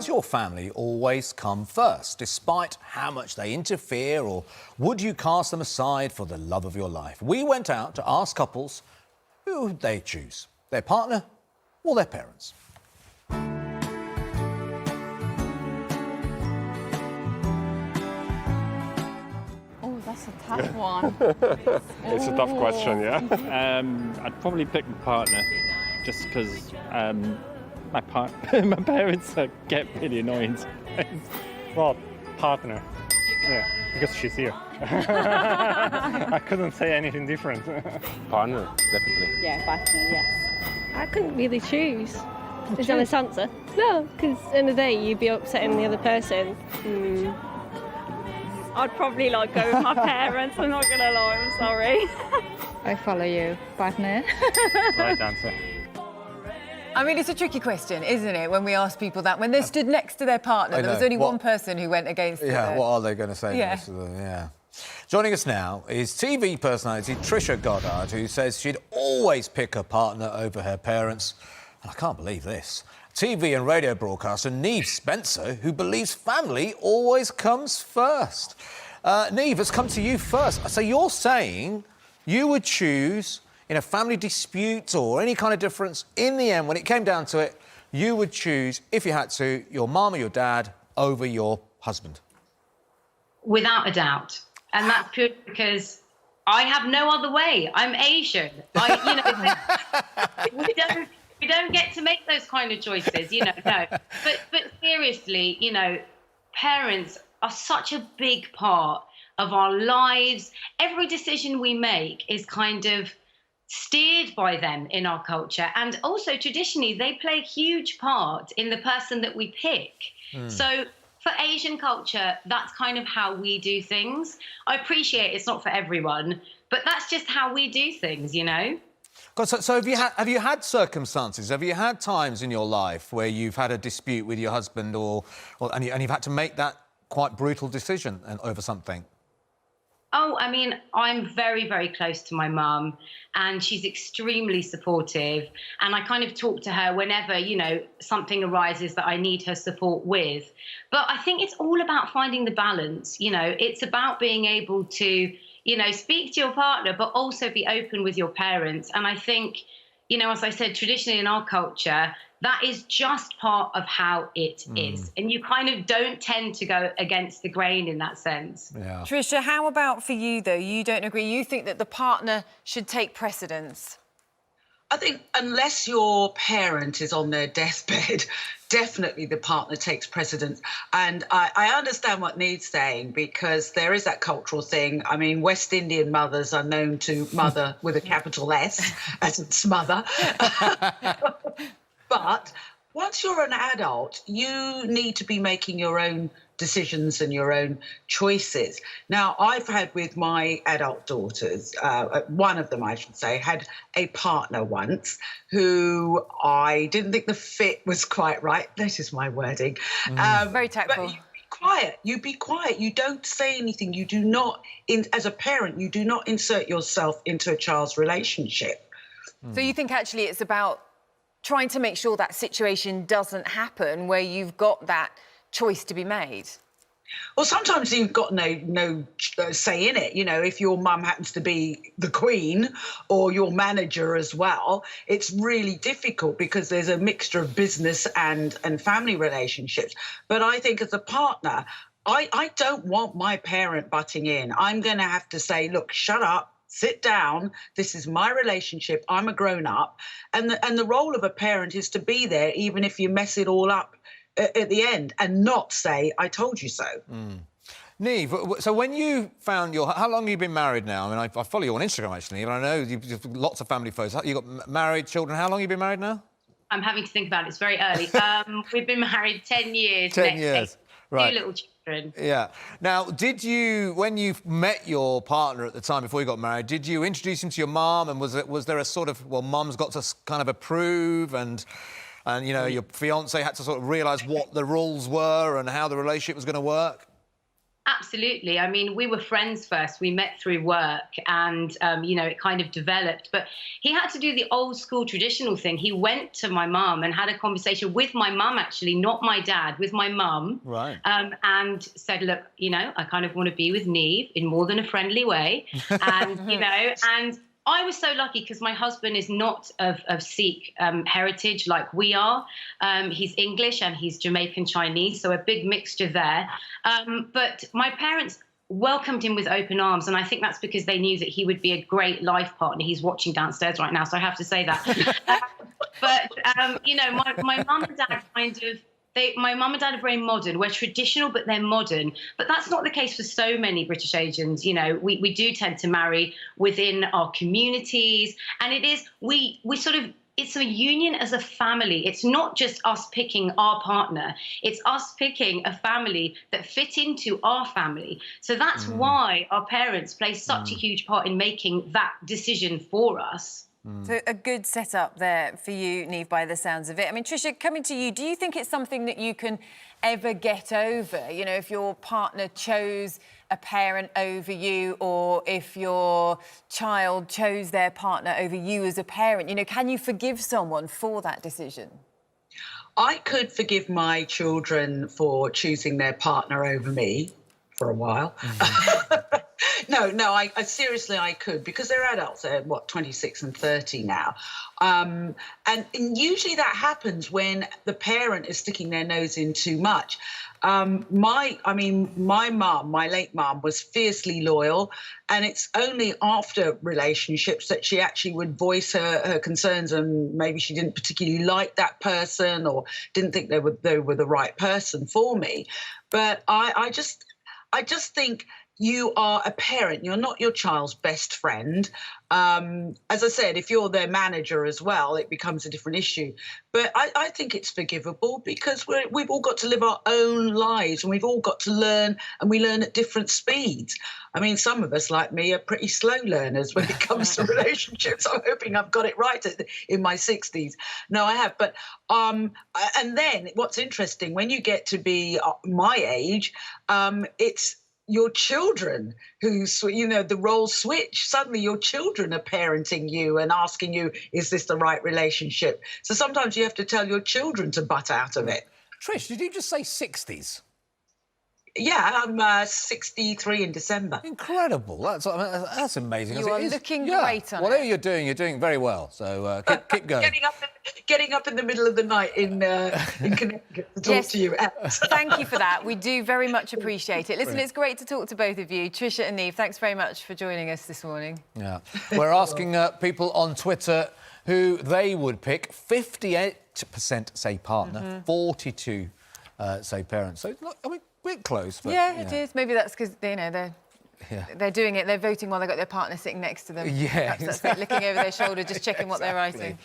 Does your family always come first, despite how much they interfere, or would you cast them aside for the love of your life? We went out to ask couples who they choose, their partner or their parents. Oh, that's a tough one. It's a tough question, yeah. I'd probably pick my partner, just because my parents get really annoying. Well, partner. Yeah, because she's here. I couldn't say anything different. Partner, definitely. Yeah, partner, yes. I couldn't really choose. Is that an answer? No, because at the end of the day, you'd be upsetting the other person. I'd probably go with my parents, I'm not gonna lie, I'm sorry. I follow you, partner. Right answer. I mean, it's a tricky question, isn't it, when we ask people that? When they stood next to their partner, there was only one person who went against it. Yeah, what are they going to say? Yeah. Yeah. Joining us now is TV personality Trisha Goddard, who says she'd always pick her partner over her parents. And I can't believe this. TV and radio broadcaster Neve Spencer, who believes family always comes first. Neve, let's come to you first. So you're saying you would choose, in a family dispute or any kind of difference, in the end, when it came down to it, you would choose, if you had to, your mum or your dad over your husband? Without a doubt. And that's purely because I have no other way. I'm Asian. We don't get to make those kind of choices, no. But seriously, parents are such a big part of our lives. Every decision we make is kind of steered by them in our culture. And also, traditionally, they play a huge part in the person that we pick. So for Asian culture, that's kind of how we do things. I appreciate it's not for everyone, but that's just how we do things, So have you had circumstances, have you had times in your life where you've had a dispute with your husband and you've had to make that quite brutal decision over something? Oh, I mean, I'm very, very close to my mum, and she's extremely supportive. And I kind of talk to her whenever, something arises that I need her support with. But I think it's all about finding the balance. It's about being able to, speak to your partner, but also be open with your parents. And I think, as I said, traditionally in our culture, that is just part of how it is. And you kind of don't tend to go against the grain in that sense. Yeah. Trisha, how about for you, though? You don't agree? You think that the partner should take precedence? I think unless your parent is on their deathbed, definitely the partner takes precedence. And I understand what Neve's saying, because there is that cultural thing. I mean, West Indian mothers are known to mother with a capital S, as in smother. But once you're an adult, you need to be making your own decisions and your own choices. Now, I've had with my adult daughters, one of them, I should say, had a partner once who I didn't think the fit was quite right. That is my wording. Very tactful. But you be quiet. You don't say anything. You do not, as a parent, you do not insert yourself into a child's relationship. So you think actually it's about trying to make sure that situation doesn't happen where you've got that choice to be made? Well, sometimes you've got no say in it. If your mum happens to be the queen or your manager as well, it's really difficult because there's a mixture of business and family relationships. But I think as a partner, I don't want my parent butting in. I'm going to have to say, look, shut up. Sit down. This is my relationship. I'm a grown-up. And the role of a parent is to be there, even if you mess it all up at the end, and not say, I told you so. Neve, so when you found how long have you been married now? I mean, I follow you on Instagram, actually, and I know you've lots of family photos. You've got married, children. How long have you been married now? I'm having to think about it. It's very early. We've been married 10 years. 10 years. Right. 2 little children. Yeah. Now, when you met your partner at the time before you got married, did you introduce him to your mum? And was there a sort of, mum's got to kind of approve and your fiancé had to sort of realise what the rules were and how the relationship was going to work? Absolutely. I mean, we were friends first. We met through work and, you know, it kind of developed. But he had to do the old school traditional thing. He went to my mum and had a conversation with my mum, actually, not my dad, with my mum. Right. And said, look, you know, I kind of want to be with Neve in more than a friendly way. And, you know, and I was so lucky because my husband is not of Sikh heritage like we are. He's English and he's Jamaican Chinese, so a big mixture there. But my parents welcomed him with open arms, and I think that's because they knew that he would be a great life partner. He's watching downstairs right now, so I have to say that. But, you know, my mum and dad kind of, my mum and dad are very modern. We're traditional, but they're modern. But that's not the case for so many British Asians. You know, we do tend to marry within our communities. And it is, we sort of, it's a union as a family. It's not just us picking our partner. It's us picking a family that fit into our family. So that's why our parents play such a huge part in making that decision for us. So a good setup there for you, Neve, by the sounds of it. I mean, Trisha, coming to you, do you think it's something that you can ever get over? You know, if your partner chose a parent over you, or if your child chose their partner over you as a parent, you know, can you forgive someone for that decision? I could forgive my children for choosing their partner over me for a while. No, I seriously, I could, because they're adults. They're, 26 and 30 now. And usually that happens when the parent is sticking their nose in too much. My mum, my late mum, was fiercely loyal, and it's only after relationships that she actually would voice her concerns, and maybe she didn't particularly like that person or didn't think they were the right person for me. But I just think you are a parent. You're not your child's best friend. As I said, if you're their manager as well, it becomes a different issue. But I think it's forgivable because we've all got to live our own lives, and we've all got to learn, and we learn at different speeds. I mean, some of us, like me, are pretty slow learners when it comes to relationships. I'm hoping I've got it right in my 60s. No, I have. But and then what's interesting, when you get to be my age, it's your children who, you know, the roles switch. Suddenly your children are parenting you and asking you, is this the right relationship? So sometimes you have to tell your children to butt out of it. Trish, did you just say 60s? Yeah, I'm 63 in December. Incredible. That's amazing. You are looking great on Whatever it. you're doing very well. So keep going. Getting up in the middle of the night in Connecticut to talk to you. Thank you for that. We do very much appreciate it. Listen, it's great to talk to both of you. Trisha and Neve, thanks very much for joining us this morning. Yeah. We're asking people on Twitter who they would pick. 58% say partner, 42 say parents. So, I mean, bit close, but yeah, it is. Maybe that's because they're doing it. They're voting while they've got their partner sitting next to them. Yeah, Perhaps that's it, looking over their shoulder, just checking what they're writing.